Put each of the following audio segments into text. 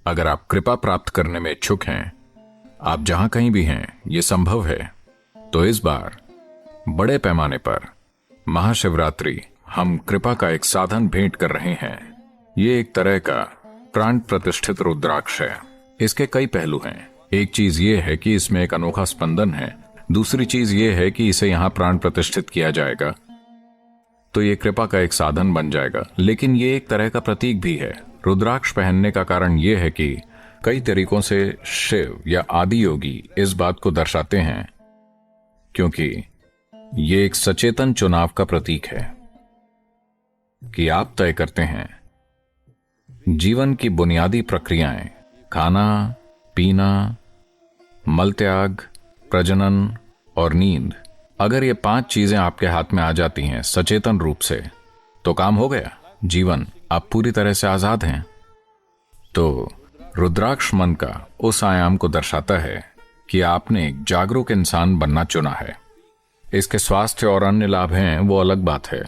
अगर आप कृपा प्राप्त करने में इच्छुक हैं, आप जहां कहीं भी हैं, ये संभव है, तो इस बार बड़े पैमाने पर महाशिवरात्रि हम कृपा का एक साधन भेंट कर रहे हैं। ये एक तरह का प्राण प्रतिष्ठित रुद्राक्ष है। इसके कई पहलू हैं। एक चीज ये है कि इसमें एक अनोखा स्पंदन है। दूसरी चीज ये है कि इसे यहां प्राण प्रतिष्ठित किया जाएगा तो ये कृपा का एक साधन बन जाएगा। लेकिन ये एक तरह का प्रतीक भी है। रुद्राक्ष पहनने का कारण यह है कि कई तरीकों से शिव या आदि योगी इस बात को दर्शाते हैं, क्योंकि ये एक सचेतन चुनाव का प्रतीक है कि आप तय करते हैं जीवन की बुनियादी प्रक्रियाएं, खाना पीना, मल त्याग, प्रजनन और नींद। अगर ये 5 चीजें आपके हाथ में आ जाती हैं सचेतन रूप से, तो काम हो गया। जीवन, आप पूरी तरह से आजाद हैं। तो रुद्राक्ष मन का उस आयाम को दर्शाता है कि आपने एक जागरूक इंसान बनना चुना है। इसके स्वास्थ्य और अन्य लाभ हैं, वो अलग बात है,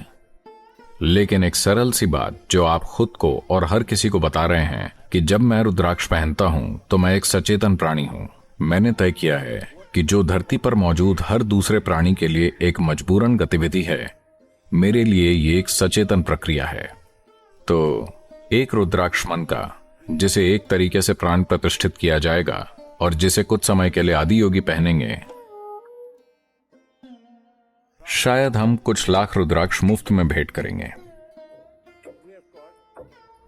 लेकिन एक सरल सी बात जो आप खुद को और हर किसी को बता रहे हैं कि जब मैं रुद्राक्ष पहनता हूं तो मैं एक सचेतन प्राणी हूं। मैंने तय किया है कि जो धरती पर मौजूद हर दूसरे प्राणी के लिए एक मजबूरन गतिविधि है, मेरे लिए ये एक सचेतन प्रक्रिया है। तो एक रुद्राक्ष मन का, जिसे एक तरीके से प्राण प्रतिष्ठित किया जाएगा और जिसे कुछ समय के लिए आदि योगी पहनेंगे, शायद हम कुछ लाख रुद्राक्ष मुफ्त में भेंट करेंगे।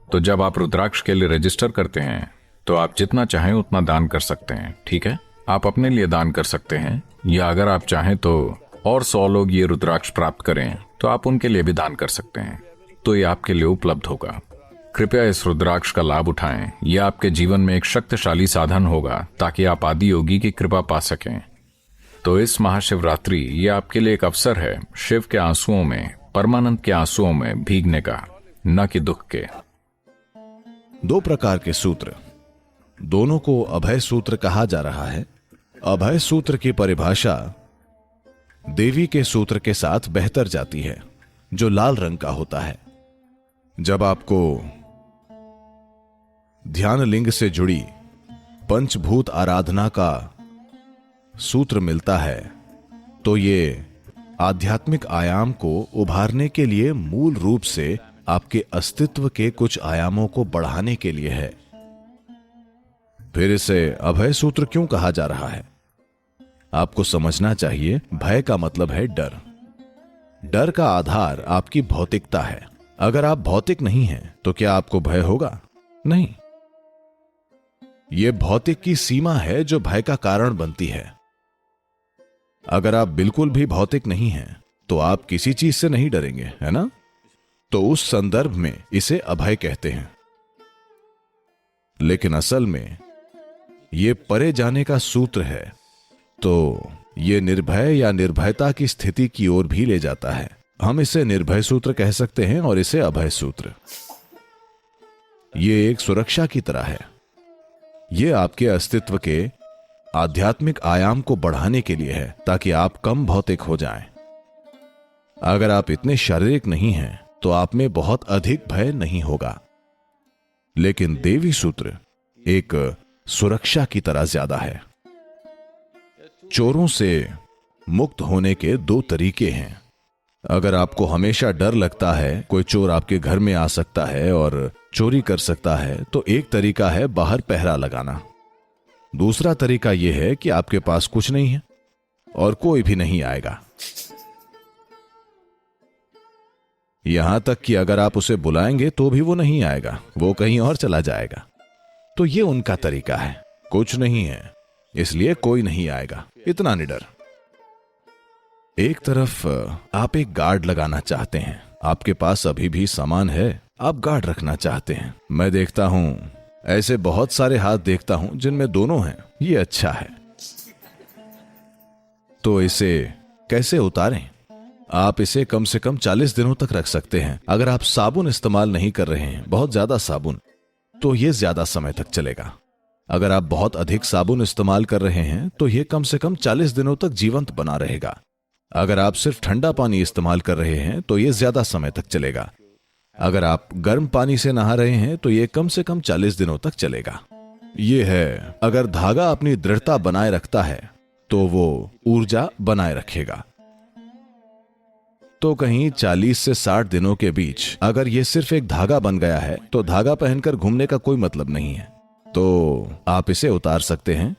तो जब आप रुद्राक्ष के लिए रजिस्टर करते हैं तो आप जितना चाहें उतना दान कर सकते हैं। ठीक है, आप अपने लिए दान कर सकते हैं, या अगर आप चाहें तो और 100 लोग ये रुद्राक्ष प्राप्त करें तो आप उनके लिए भी दान कर सकते हैं। तो ये आपके लिए उपलब्ध होगा। कृपया इस रुद्राक्ष का लाभ उठाएं। यह आपके जीवन में एक शक्तिशाली साधन होगा ताकि आप आदि योगी की कृपा पा सकें। तो इस महाशिवरात्रि ये आपके लिए एक अवसर है शिव के आंसुओं में, परमानंद के आंसुओं में भीगने का, न कि दुख के। 2 प्रकार के सूत्र, दोनों को अभय सूत्र कहा जा रहा है। अभय सूत्र की परिभाषा देवी के सूत्र के साथ बेहतर जाती है, जो लाल रंग का होता है। जब आपको ध्यान लिंग से जुड़ी पंचभूत आराधना का सूत्र मिलता है, तो ये आध्यात्मिक आयाम को उभारने के लिए मूल रूप से आपके अस्तित्व के कुछ आयामों को बढ़ाने के लिए है। फिर इसे अभय सूत्र क्यों कहा जा रहा है? आपको समझना चाहिए, भय का मतलब है डर। डर का आधार आपकी भौतिकता है। अगर आप भौतिक नहीं हैं तो क्या आपको भय होगा? नहीं। यह भौतिक की सीमा है जो भय का कारण बनती है। अगर आप बिल्कुल भी भौतिक नहीं हैं तो आप किसी चीज से नहीं डरेंगे, है ना? तो उस संदर्भ में इसे अभय कहते हैं। लेकिन असल में यह परे जाने का सूत्र है, तो यह निर्भय या निर्भयता की स्थिति की ओर भी ले जाता है। हम इसे निर्भय सूत्र कह सकते हैं और इसे अभय सूत्र। यह एक सुरक्षा की तरह है। यह आपके अस्तित्व के आध्यात्मिक आयाम को बढ़ाने के लिए है, ताकि आप कम भौतिक हो जाएं। अगर आप इतने शारीरिक नहीं हैं तो आप में बहुत अधिक भय नहीं होगा। लेकिन देवी सूत्र एक सुरक्षा की तरह ज्यादा है। चोरों से मुक्त होने के 2 तरीके हैं। अगर आपको हमेशा डर लगता है कोई चोर आपके घर में आ सकता है और चोरी कर सकता है, तो एक तरीका है बाहर पहरा लगाना। दूसरा तरीका यह है कि आपके पास कुछ नहीं है और कोई भी नहीं आएगा। यहां तक कि अगर आप उसे बुलाएंगे तो भी वो नहीं आएगा, वो कहीं और चला जाएगा। तो ये उनका तरीका है, कुछ नहीं है इसलिए कोई नहीं आएगा, इतना निडर। एक तरफ आप एक गार्ड लगाना चाहते हैं, आपके पास अभी भी सामान है, आप गार्ड रखना चाहते हैं। मैं देखता हूं, ऐसे बहुत सारे हाथ देखता हूं जिनमें दोनों हैं। ये अच्छा है। तो इसे कैसे उतारें? आप इसे कम से कम 40 दिनों तक रख सकते हैं। अगर आप साबुन इस्तेमाल नहीं कर रहे हैं, बहुत ज्यादा साबुन, तो यह ज्यादा समय तक चलेगा। अगर आप बहुत अधिक साबुन इस्तेमाल कर रहे हैं तो यह कम से कम 40 दिनों तक जीवंत बना रहेगा। अगर आप सिर्फ ठंडा पानी इस्तेमाल कर रहे हैं तो यह ज्यादा समय तक चलेगा। अगर आप गर्म पानी से नहा रहे हैं तो यह कम से कम 40 दिनों तक चलेगा। यह है, अगर धागा अपनी दृढ़ता बनाए रखता है तो वो ऊर्जा बनाए रखेगा। तो कहीं 40 से 60 दिनों के बीच अगर यह सिर्फ एक धागा बन गया है तो धागा पहनकर घूमने का कोई मतलब नहीं है। तो आप इसे उतार सकते हैं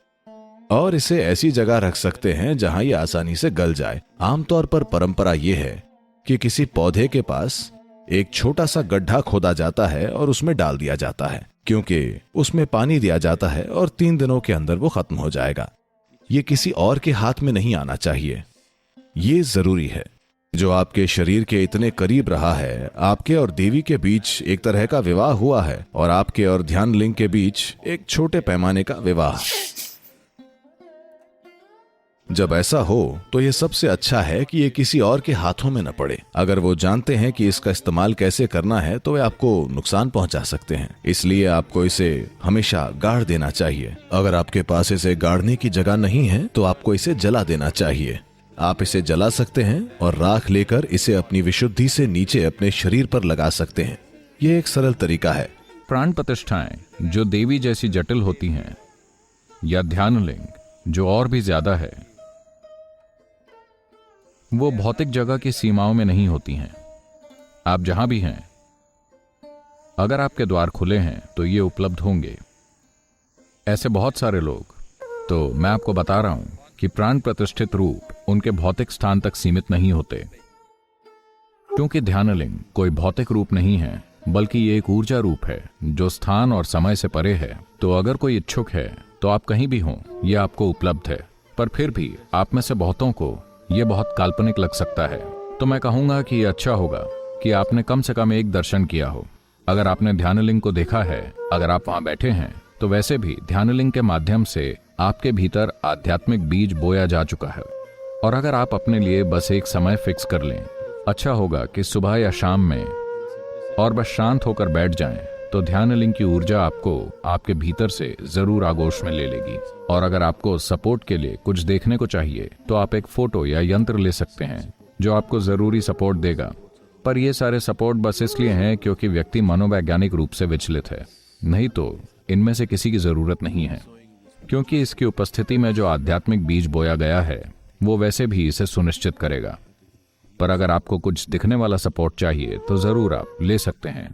और इसे ऐसी जगह रख सकते हैं जहां यह आसानी से गल जाए। आमतौर पर परंपरा यह है कि किसी पौधे के पास एक छोटा सा गड्ढा खोदा जाता है और उसमें डाल दिया जाता है, क्योंकि उसमें पानी दिया जाता है और 3 दिनों के अंदर वो खत्म हो जाएगा। ये किसी और के हाथ में नहीं आना चाहिए। ये जरूरी है। जो आपके शरीर के इतने करीब रहा है, आपके और देवी के बीच एक तरह का विवाह हुआ है और आपके और ध्यान लिंग के बीच एक छोटे पैमाने का विवाह। जब ऐसा हो तो यह सबसे अच्छा है कि यह किसी और के हाथों में न पड़े। अगर वो जानते हैं कि इसका इस्तेमाल कैसे करना है तो वे आपको नुकसान पहुंचा सकते हैं, इसलिए आपको इसे हमेशा गाड़ देना चाहिए। अगर आपके पास इसे गाड़ने की जगह नहीं है तो आपको इसे जला देना चाहिए। आप इसे जला सकते हैं और राख लेकर इसे अपनी विशुद्धि से नीचे अपने शरीर पर लगा सकते हैं। यह एक सरल तरीका है। प्राण प्रतिष्ठाएं जो देवी जैसी जटिल होती हैं या ध्यान लिंग जो और भी ज्यादा है, वो भौतिक जगह की सीमाओं में नहीं होती हैं। आप जहां भी हैं, अगर आपके द्वार खुले हैं तो ये उपलब्ध होंगे। ऐसे बहुत सारे लोग। तो मैं आपको बता रहा हूं कि प्राण प्रतिष्ठित रूप उनके भौतिक स्थान तक सीमित नहीं होते, क्योंकि ध्यानलिंग कोई भौतिक रूप नहीं है, बल्कि ये एक ऊर्जा रूप है जो स्थान और समय से परे है। तो अगर कोई इच्छुक है तो आप कहीं भी हों, यह आपको उपलब्ध है। पर फिर भी आप में से बहुतों को यह बहुत काल्पनिक लग सकता है। तो मैं कहूंगा कि यह अच्छा होगा कि आपने कम से कम एक दर्शन किया हो। अगर आपने ध्यानलिंग को देखा है, अगर आप वहां बैठे हैं, तो वैसे भी ध्यानलिंग के माध्यम से आपके भीतर आध्यात्मिक बीज बोया जा चुका है। और अगर आप अपने लिए बस एक समय फिक्स कर लें, अच्छा होगा कि सुबह या शाम में, और बस शांत होकर बैठ जाएं, तो ध्यानलिंग की ऊर्जा आपको आपके भीतर से जरूर आगोश में ले लेगी। और अगर आपको सपोर्ट के लिए कुछ देखने को चाहिए तो आप एक फोटो या यंत्र ले सकते हैं जो आपको जरूरी सपोर्ट देगा। पर यह सारे सपोर्ट बस इसलिए हैं क्योंकि व्यक्ति मनोवैज्ञानिक रूप से विचलित है, नहीं तो इनमें से किसी की जरूरत नहीं है, क्योंकि इसकी उपस्थिति में जो आध्यात्मिक बीज बोया गया है वो वैसे भी इसे सुनिश्चित करेगा। पर अगर आपको कुछ दिखने वाला सपोर्ट चाहिए तो जरूर आप ले सकते हैं।